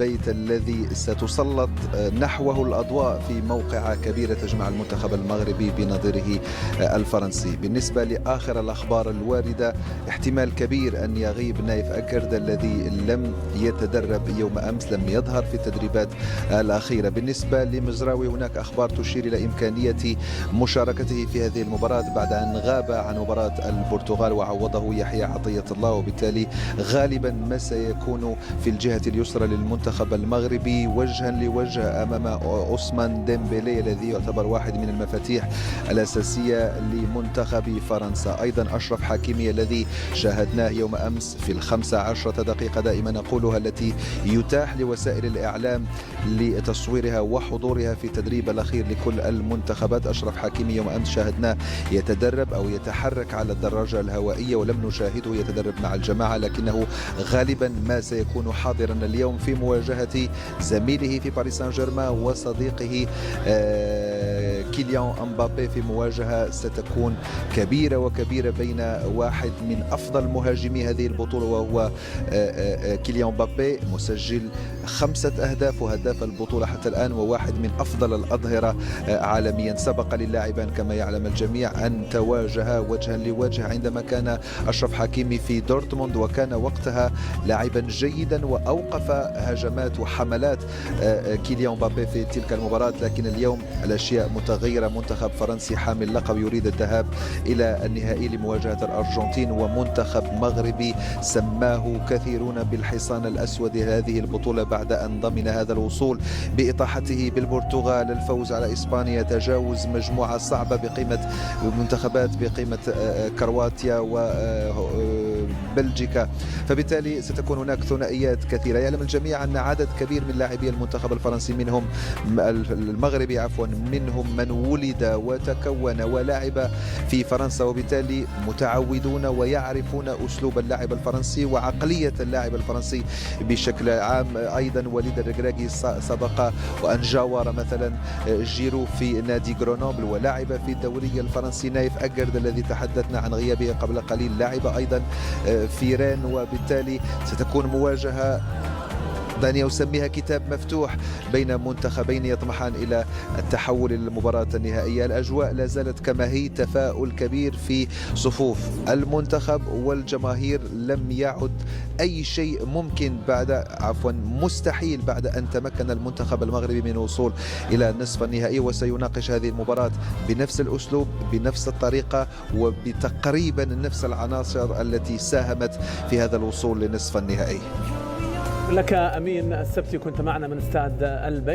البيت الذي ستسلط نحوه الأضواء في موقعة كبيرة تجمع المنتخب المغربي بنظيره الفرنسي. بالنسبة لآخر الأخبار الواردة، احتمال كبير أن يغيب نايف أكرد الذي لم يتدرب يوم أمس، لم يظهر في التدريبات الأخيرة. بالنسبة لمزراوي، هناك أخبار تشير إلى إمكانية مشاركته في هذه المباراة بعد أن غاب عن مباراة البرتغال وعوضه يحيى عطية الله، وبالتالي غالبا ما سيكون في الجهة اليسرى للمنتخب المغربي وجها لوجه أمام عثمان ديمبélé الذي يعتبر واحد من المفاتيح الأساسية لمنتخب فرنسا. أيضا أشرف حكيمي الذي شاهدناه يوم أمس في 15 دقيقة دائما نقولها التي يتاح لوسائل الإعلام لتصويرها وحضورها في التدريب الأخير لكل المنتخبات. أشرف حكيمي يوم أمس شاهدناه يتدرب أو يتحرك على الدراجة الهوائية ولم نشاهده يتدرب مع الجماعة، لكنه غالبا ما سيكون حاضرا اليوم في مواجهة زميله في باريس سان جيرمان وصديقه كيليان امبابي في مواجهة ستكون كبيرة وكبيرة بين واحد من أفضل مهاجمي هذه البطولة وهو كيليان امبابي، مسجل 5 أهداف وهداف البطولة حتى الآن، وواحد من أفضل الأظهرة عالميا. سبق للاعبان كما يعلم الجميع أن تواجها وجها لوجه عندما كان أشرف حكيمي في دورتموند، وكان وقتها لاعبا جيدا وأوقف هجمات وحملات كيليان امبابي في تلك المباراة. لكن اليوم الأشياء متغيرة، منتخب فرنسي حامل لقب يريد الذهاب إلى النهائي لمواجهة الأرجنتين، ومنتخب مغربي سماه كثيرون بالحصان الأسود هذه البطولة بعد أن ضمن هذا الوصول بإطاحته بالبرتغال، الفوز على إسبانيا، تجاوز مجموعة صعبة بقيمة منتخبات بقيمة كرواتيا وبلجيكا. فبالتالي ستكون هناك ثنائيات كثيرة. يعلم الجميع أن عدد كبير من لاعبي المنتخب الفرنسي منهم المغربي منهم من ولد وتكون ولعب في فرنسا، وبالتالي متعودون ويعرفون أسلوب اللاعب الفرنسي وعقلية اللاعب الفرنسي بشكل عام. أيضا وليد الركراكي سبق وأن جاور مثلا جيرو في نادي غرونوبل ولعب في الدوري الفرنسي. نايف أكرد الذي تحدثنا عن غيابه قبل قليل لعب أيضا في رين، وبالتالي ستكون مواجهة دعني أسميها كتاب مفتوح بين منتخبين يطمحان إلى التحول إلى المباراة النهائية. الأجواء لا زالت كما هي، تفاؤل كبير في صفوف المنتخب والجماهير. لم يعد أي شيء ممكن مستحيل بعد أن تمكن المنتخب المغربي من الوصول إلى النصف النهائي، وسيناقش هذه المباراة بنفس الأسلوب بنفس الطريقة وبتقريبا نفس العناصر التي ساهمت في هذا الوصول لنصف النهائي. لك أمين السبتي، كنت معنا من استاد البيت.